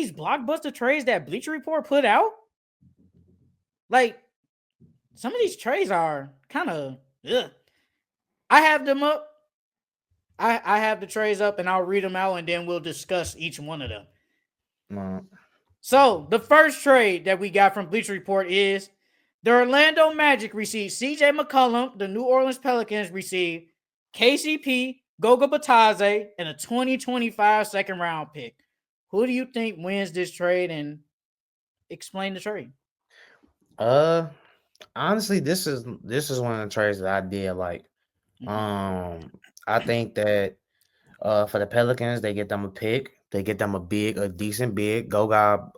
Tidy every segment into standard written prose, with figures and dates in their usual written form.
these Blockbuster trades that Bleacher Report put out, like some of these trades are kind of. I have them up. I have the trades up, and I'll read them out, and then we'll discuss each one of them. So the first trade that we got from Bleacher Report is the Orlando Magic received C.J. McCollum. The New Orleans Pelicans received KCP, Goga Batadze, and a 2025 second round pick. Who do you think wins this trade? And explain the trade. Honestly, this is one of the trades that I did like. I think that for the Pelicans, they get them a pick. They get them a decent big. Goga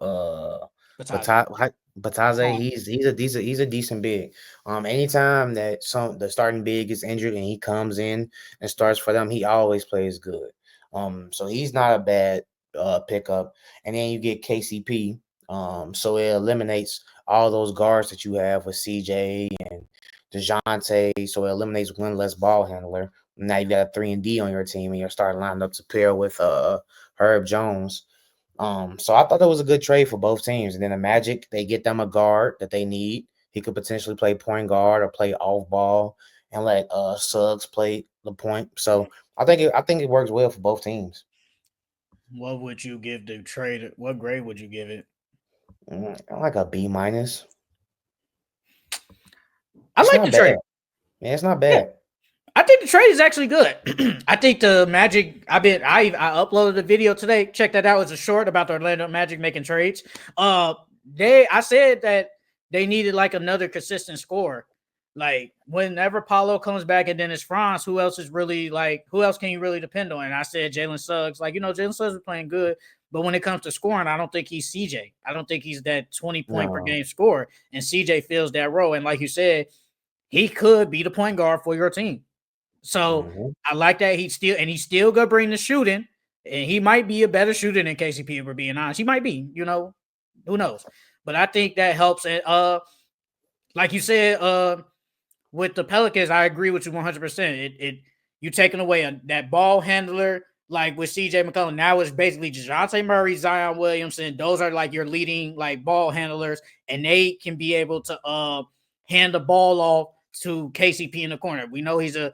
Bataze, he's a decent big. Anytime that the starting big is injured and he comes in and starts for them, he always plays good. So he's not a bad pickup. And then you get KCP. So it eliminates all those guards that you have with CJ and DeJounte. So it eliminates one less ball handler. Now you got a 3-and-D on your team, and you're starting lined up to pair with Herb Jones. So I thought that was a good trade for both teams. And then the Magic, they get them a guard that they need. He could potentially play point guard or play off ball and let Suggs play the point. So I think it works well for both teams. What would you give the trade? What grade would you give it? Like a B-. I like the trade. Yeah, it's not bad. Yeah. I think the trade is actually good. I think the Magic. I uploaded a video today. Check that out. It's a short about the Orlando Magic making trades. I said that they needed like another consistent scorer. Like whenever Paulo comes back and then it's Franz, who else can you really depend on? And I said Jalen Suggs. Like Jalen Suggs is playing good, but when it comes to scoring, I don't think he's CJ. I don't think he's that 20-point per game scorer. And CJ fills that role. And like you said, he could be the point guard for your team. So I like that he's still gonna bring the shooting, and he might be a better shooter than KCP. If we're being honest, he might be. Who knows? But I think that helps. And like you said, with the Pelicans, I agree with you 100%. You taking away that ball handler like with CJ McCollum. Now it's basically DeJounte Murray, Zion Williamson. Those are like your leading like ball handlers, and they can be able to hand the ball off to KCP in the corner. We know he's a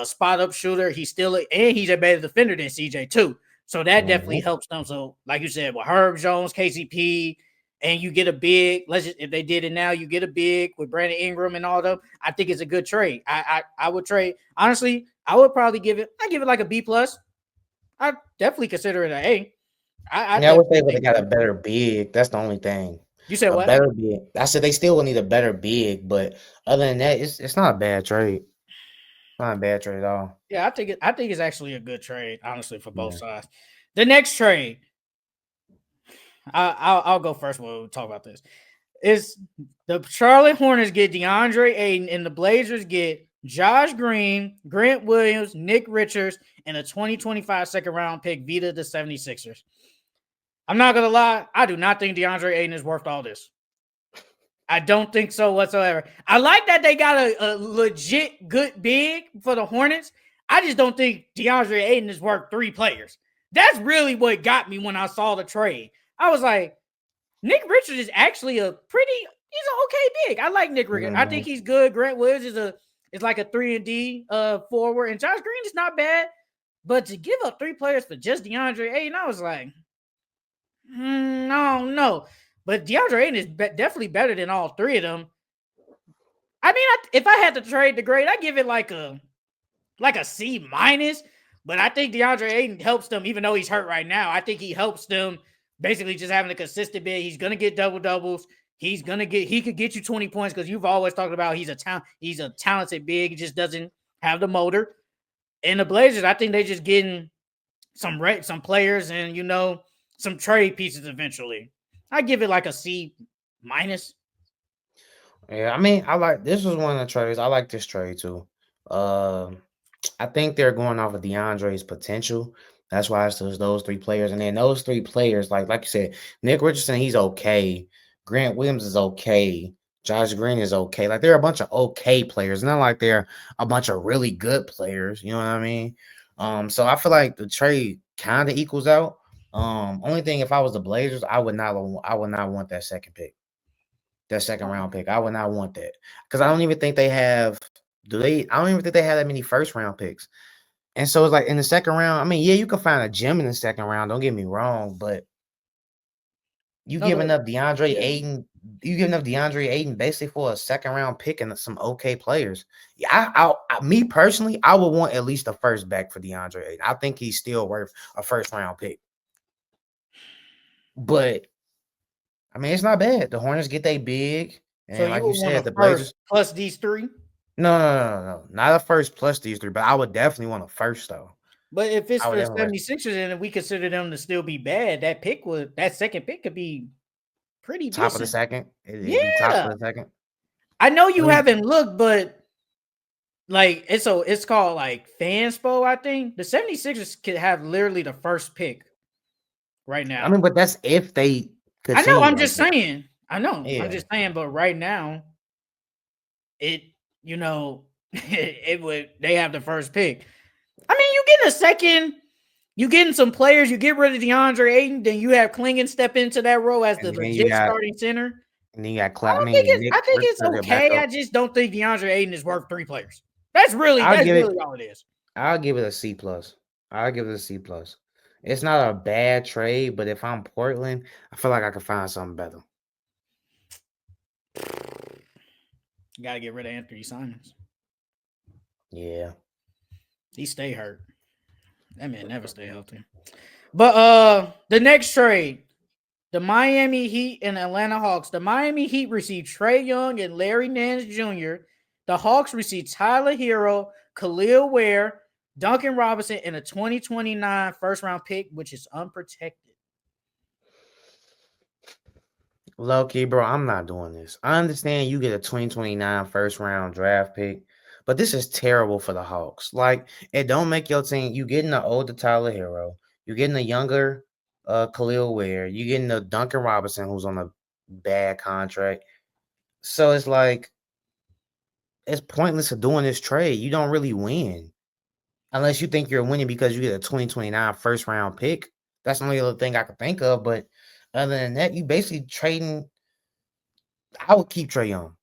spot up shooter. He's a better defender than CJ too. So that definitely helps them. So like you said, with Herb Jones, KCP, and you get a big. If they did it now, you get a big with Brandon Ingram and all them. I think it's a good trade. I would trade. Honestly, I would probably give it like a B plus. I definitely consider it an A. I would say they got a better big. That's the only thing. You said what? Better big. I said they still will need a better big, but other than that, it's not a bad trade. Not a bad trade at all. Yeah, I think it's actually a good trade, honestly, for both sides. The next trade, I'll go first. We'll talk about this. Is the Charlotte Hornets get DeAndre Ayton and the Blazers get Josh Green, Grant Williams, Nick Richards, and a 2025 second round pick via the 76ers. I'm not going to lie. I do not think DeAndre Ayton is worth all this. I don't think so whatsoever. I like that they got a legit good big for the Hornets. I just don't think DeAndre Ayton is worth 3 players. That's really what got me when I saw the trade. I was like, Nick Richards is actually he's an okay big. I like Nick Richards. I think he's good. Grant Williams is like a 3-and-D forward. And Josh Green is not bad. But to give up 3 players for just DeAndre Ayton, I was like, no. But DeAndre Ayton is definitely better than all 3 of them. I mean, if I had to trade the grade, I'd give it like a C minus. But I think DeAndre Ayton helps them, even though he's hurt right now. I think he helps them basically just having a consistent big. He's gonna get double doubles. He could get you 20 points because you've always talked about he's a talented big. He just doesn't have the motor. And the Blazers, I think they just getting some players and some trade pieces eventually. I give it like a C minus. Yeah, I mean, this was one of the trades. I like this trade too. I think they're going off of DeAndre's potential. That's why it's those 3 players. And then those 3 players, like you said, Nick Richardson, he's okay. Grant Williams is okay. Josh Green is okay. Like, they're a bunch of okay players. Not like they're a bunch of really good players. You know what I mean? So I feel like the trade kind of equals out. Only thing, if I was the Blazers, I would not want that second pick. That second round pick. I would not want that. Because I don't even think they have I don't even think they have that many first round picks. And so it's like in the second round, I mean, yeah, you can find a gem in the second round, don't get me wrong, but you No, giving up DeAndre yeah. Ayton, you giving up DeAndre Ayton basically for a second round pick and some okay players. Yeah, me personally, I would want at least a first back for DeAndre Ayton. I think he's still worth a first round pick. But I mean, it's not bad. The Hornets get they big, So and you like would you want said, a the first Blazers. plus these three? No, not a first plus these three, but I would definitely want a first though. But if it's I would for the definitely 76ers and we consider them to still be bad, that second pick could be pretty top of the decent. second. It'd be top Yeah. of the second. I know I you mean, haven't looked, but like it's called like Fanspo, I think. The 76ers could have literally the first pick right now. but that's if they I know, continue I'm like just that. saying. I know, I'm Yeah. just saying, but right now, it you know, it would they have the first pick. I mean, you get a second, you getting some players, you get rid of DeAndre Ayton, then you have Klingon step into that role as the And then you legit got starting center. I mean, Nick I think it's Richards back okay. I up. just don't think DeAndre Ayton is worth 3 players. I'll That's give really it all it is. I'll give it a C plus. I'll give it a C plus. It's not a bad trade, but if I'm Portland, I feel like I could find something better. You gotta get rid of Anthony Simons. Yeah. He stay hurt. That man never stay healthy. But the next trade, the Miami Heat and Atlanta Hawks. The Miami Heat received Trae Young and Larry Nance Jr. The Hawks received Tyler Hero, Khalil Ware, Duncan Robinson, and a 2029 first round pick, which is unprotected. Low key, bro, I'm not doing this. I understand you get a 2029 first round draft pick, but this is terrible for the Hawks. Like, it don't make your team. You getting the older Tyler Hero, you getting the younger Khalil Ware, you getting the Duncan Robinson who's on a bad contract. So it's like it's pointless of doing this trade. You don't really win unless you think you're winning because you get a 2029 first round pick. That's the only other thing I can think of. But other than that, you basically trading. I would keep Trae Young.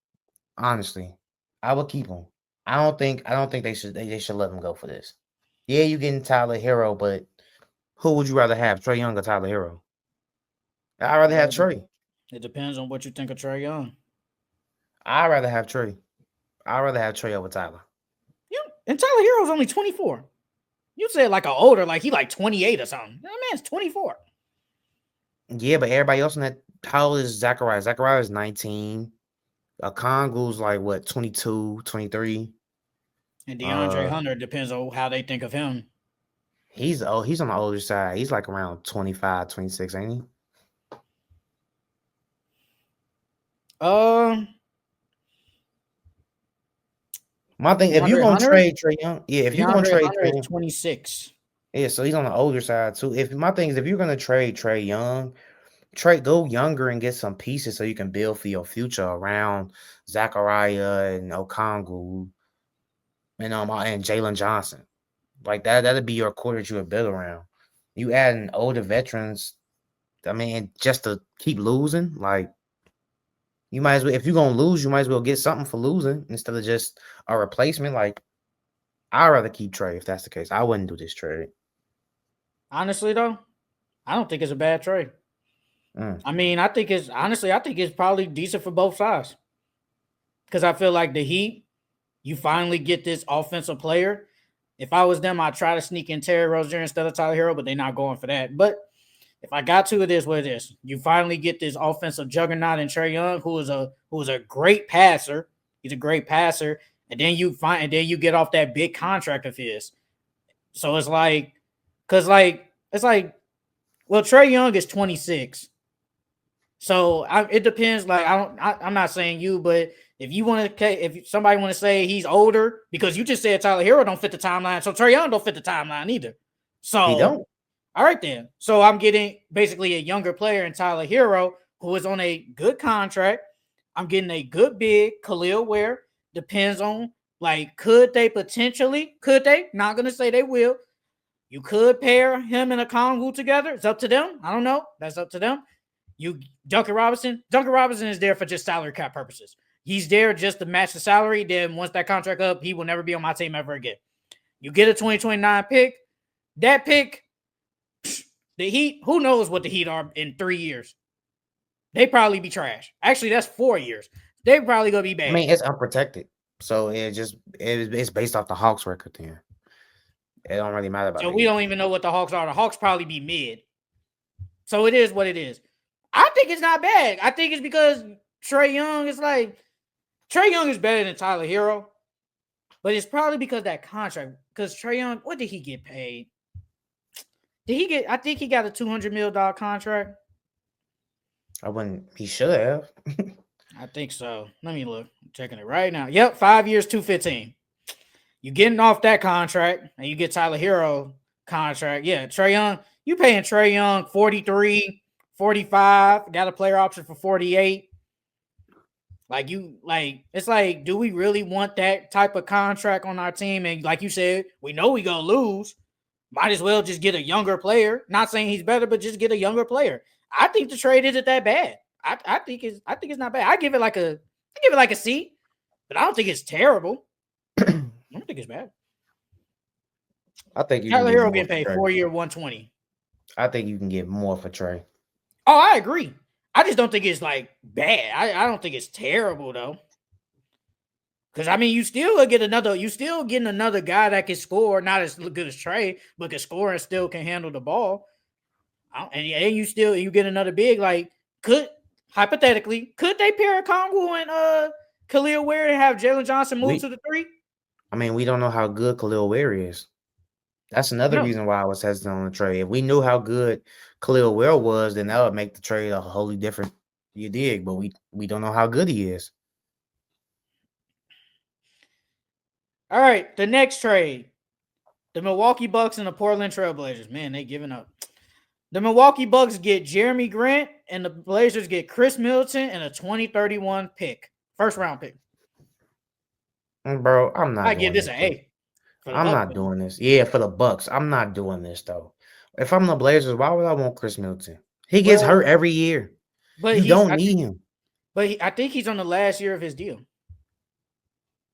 Honestly, I would keep him. I don't think they should let him go for this. Yeah, you getting Tyler Hero, but who would you rather have, Trae Young or Tyler Hero? I'd rather have Trey. It depends on what you think of Trae Young. I'd rather have Trey. I'd rather have Trey over Tyler. Yeah, and Tyler Hero's only 24. You said like an older, like he like 28 or something. That man's 24. Yeah, but everybody else in that, how old is Zachariah? Zachariah is 19. Kongu's like what, 22, 23. And DeAndre Uh Hunter depends on how they think of him. he's on the older side. He's like around 25, 26, ain't he? My thing, if you're DeAndre gonna Hunter, trade Trae Young, yeah, if you're gonna DeAndre trade Hunter Trae is Young, 26. yeah, so he's on the older side too. If my thing is, if you're gonna trade Trae Young, go younger and get some pieces so you can build for your future around Zachariah and Okongwu and Jalen Johnson. Like that'd be your core that you would build around. You adding older veterans, I mean, just to keep losing, like you might as well, if you're gonna lose, you might as well get something for losing instead of just a replacement. Like, I'd rather keep Trey if that's the case. I wouldn't do this trade. Honestly, though, I don't think it's a bad trade. Mm. I mean, I think it's probably decent for both sides. Because I feel like the Heat, you finally get this offensive player. If I was them, I'd try to sneak in Terry Rozier instead of Tyler Hero, but they're not going for that. But if I got to, it is what it is. You finally get this offensive juggernaut in Trae Young, who is a great passer. He's a great passer, and then you get off that big contract of his. So it's like, well, Trae Young is 26. So it depends. Like I'm not saying you, but if somebody want to say he's older, because you just said Tyler Hero don't fit the timeline, so Trae Young don't fit the timeline either. So He don't. All right then. So I'm getting basically a younger player in Tyler Hero who is on a good contract. I'm getting a good big Khalil Ware. Depends on like could they? Not gonna say they will. You could pair him and a Kongwu together. It's up to them. I don't know. That's up to them. Duncan Robinson is there for just salary cap purposes. He's there just to match the salary. Then once that contract up, he will never be on my team ever again. You get a 2029 pick. That pick, the Heat, who knows what the Heat are in 3 years? They probably be trash. Actually, that's 4 years. They probably gonna be bad. I mean, it's unprotected, so it's based off the Hawks record. Then it don't really matter about. So we don't even know what the Hawks are. The Hawks probably be mid. So it is what it is. I think it's not bad. I think it's because Trae Young is better than Tyler Hero, but it's probably because that contract. Because Trae Young, what did he get paid? I think he got a $200 million contract. He should have. I think so. Let me look. I'm checking it right now. Yep, 5 years, 215. You getting off that contract, and you get Tyler Hero contract. Yeah, Trae Young, you paying Trae Young 43, 45, got a player option for 48. It's like, do we really want that type of contract on our team? And like you said, we know we gonna lose. Might as well just get a younger player. Not saying he's better, but just get a younger player. I think the trade isn't that bad. I think it's not bad. I give it like a C, but I don't think it's terrible. I don't think it's bad. I think you Tyler Hero getting paid 4 year, 120. I think you can get more for Trae. Oh, I agree. I just don't think it's like bad. I don't think it's terrible though. Because I mean, you still getting another guy that can score, not as good as Trae, but can score and still can handle the ball. And you get another big. Like, could they pair Kongwu and Khalil Ware and have Jalen Johnson move to the 3? I mean, we don't know how good Khalil Ware is. That's another reason why I was hesitant on the trade. If we knew how good Khalil Ware was, then that would make the trade a wholly different. You dig, but we don't know how good he is. All right, the next trade. The Milwaukee Bucks and the Portland Trail Blazers. Man, they giving up. The Milwaukee Bucks get Jeremy Grant, and the Blazers get Chris Middleton and a 2031 pick. First round pick. Bro, I'm not. I give this an A. I'm not doing this. Yeah, for the Bucks. I'm not doing this, though. If I'm the Blazers, why would I want Chris Middleton? He gets hurt every year. But you don't need him. But I think he's on the last year of his deal.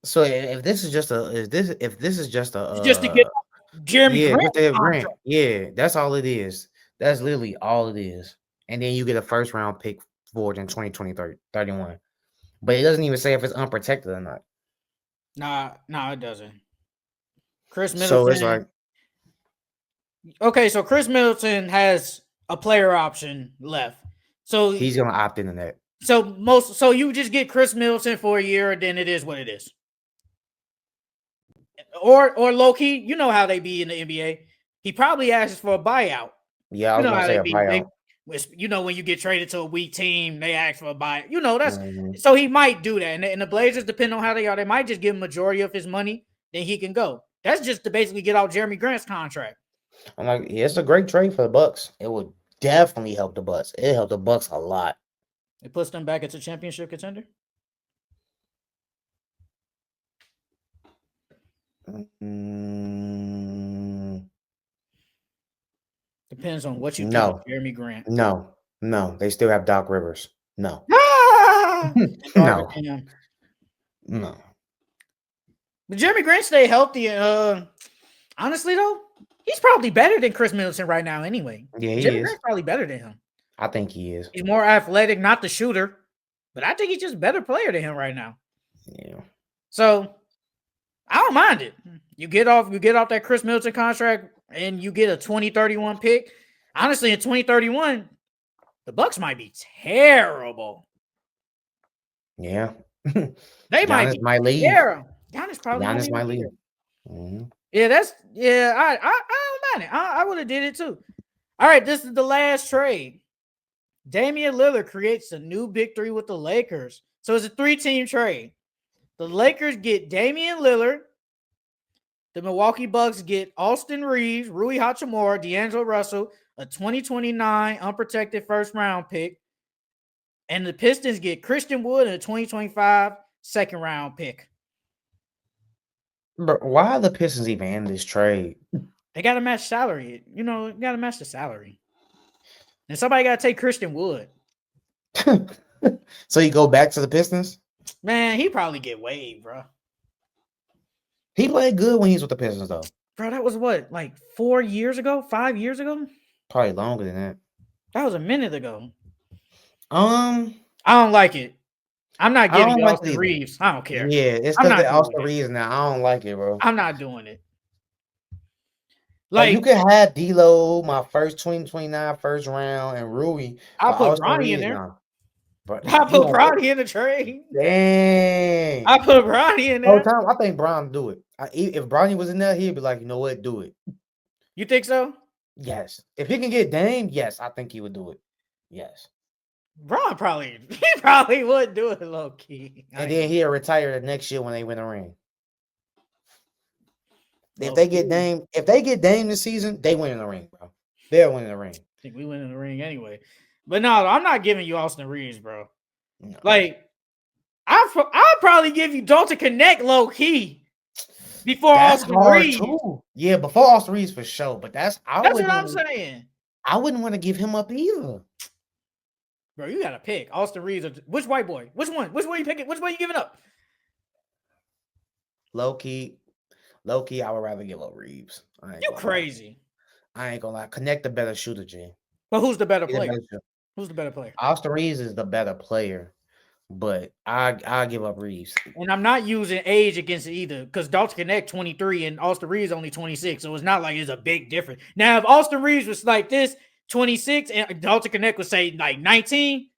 So if this is just just to get Jeremy Grant, yeah, that's all it is. That's literally all it is. And then you get a first round pick for it in 2031. But it doesn't even say if it's unprotected or not. Nah, it doesn't. Chris Middleton. So it's like, okay, so Chris Middleton has a player option left. So he's gonna opt into that. So you just get Chris Middleton for a year, and then it is what it is. Or low key, you know how they be in the NBA. He probably asks for a buyout. Yeah, I was gonna say a buyout. When you get traded to a weak team, they ask for a buyout. You know, that's so he might do that. And the Blazers, depending on how they are, they might just give him majority of his money, then he can go. That's just to basically get out Jeremy Grant's contract. I'm like, yeah, it's a great trade for the Bucks. It would definitely help the Bucks. It helped the Bucks a lot. It puts them back into championship contender. Depends on what you think of Jeremy Grant. No, they still have Doc Rivers. No. No. But Jeremy Grant stay healthy. Honestly, though, he's probably better than Chris Middleton right now anyway. Yeah, Jeremy Grant's probably better than him. I think he is. He's more athletic, not the shooter, but I think he's just a better player than him right now. Yeah. So I don't mind it. You get off that Chris Middleton contract and you get a 2031 pick. Honestly, in 2031, the Bucks might be terrible. Yeah. They might leave. Giannis probably might leave. Mm-hmm. I don't mind it. I would have did it too. All right, this is the last trade. Damian Lillard creates a new big three with the Lakers. So it's a 3-team trade. The Lakers get Damian Lillard. The Milwaukee Bucks get Austin Reeves, Rui Hachimura, D'Angelo Russell, a 2029 unprotected first-round pick. And the Pistons get Christian Wood and a 2025 second-round pick. But why are the Pistons even in this trade? They got to match salary. You got to match the salary. And somebody got to take Christian Wood. So you go back to the Pistons? Man, he probably get waived, bro. He played good when he was with the Pistons, though. Bro, that was what, like 4 years ago? 5 years ago? Probably longer than that. That was a minute ago. I don't like it. I'm not I getting don't like Austin either. Reeves. I don't care. Yeah, it's I'm because not they doing Austin it. Reeves now. I don't like it, bro. I'm not doing it. Like you Like, can have D'Lo, my first 2029 first round, and Rui, I'll but put Austin Bronny in Reeves there. now. But I'll you put don't. Bronny in the trade. Dang. I'll put Bronny in Whole there. time, I think Brown do it. If Bronny was in there, he'd be like, you know what, do it. You think so? Yes. If he can get Dame, yes, I think he would do it. Yes. Bron probably would do it low key. And then he'll retire the next year when they win a ring. If Low they key. get Dame this season, they win in the ring, bro. They're winning the ring. I think we win in the ring anyway. But no, I'm not giving you Austin Reeves, bro. No. Like, I'll probably give you Dalton Connect low key before That's Austin hard Reeves. too. Yeah, before Austin Reeves for sure. But that's what I'm saying. I wouldn't want to give him up either. Bro, you gotta pick Austin Reeves or which white boy? Which one? Which one you picking? Which one you giving up? Low key, I would rather give up Reeves. You crazy. I ain't gonna lie. Connect the better shooter, G. But who's the better player? Who's the better player? Austin Reeves is the better player, but I give up Reeves. And I'm not using age against it either, because Dalton Connect 23 and Austin Reeves only 26, so it's not like it's a big difference. Now, if Austin Reeves was like this, 26, and Dalton Connect would say like 19,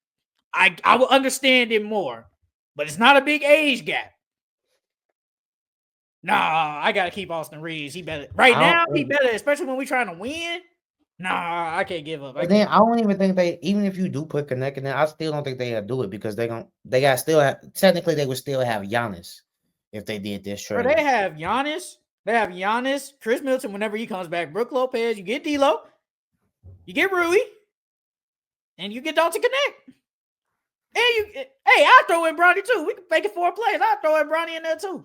I would understand it more. But it's not a big age gap. Nah, I gotta keep Austin Reeves. He better right now. He better, especially when we trying to win. Nah, I can't give up. I don't even think even if you do put Connect in there, I still don't think they'll do it because they got still have technically they would still have Giannis if they did this trade. They have Giannis. They have Giannis, Chris Middleton whenever he comes back, Brook Lopez. You get D'Lo, you get Rui, and you get Dalton Connect. And I'll throw in Bronny too. We can make it 4 players. I'll throw in Bronny in there too.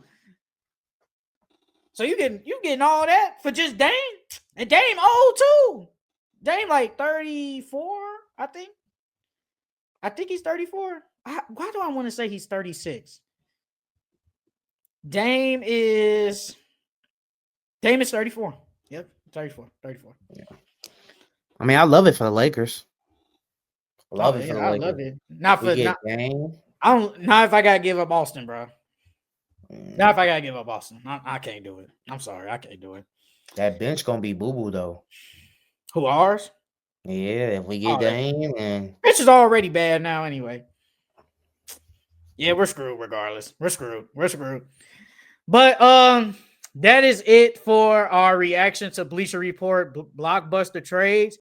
So you getting all that for just Dame? And Dame old too. Dame like 34, I think. I think he's 34. Why do I want to say he's 36? Dame is 34. Yep, 34. Yeah. I mean, I love it for the Lakers. I love it. Not Dame. Not if I gotta give up Austin, bro. Not if I gotta give up Austin. I can't do it. I'm sorry, I can't do it. That bench gonna be boo-boo though. Who, ours? Yeah, if we get Dame, and bench is already bad now anyway. Yeah, we're screwed regardless. We're screwed. But that is it for our reaction to Bleacher Report Blockbuster trades.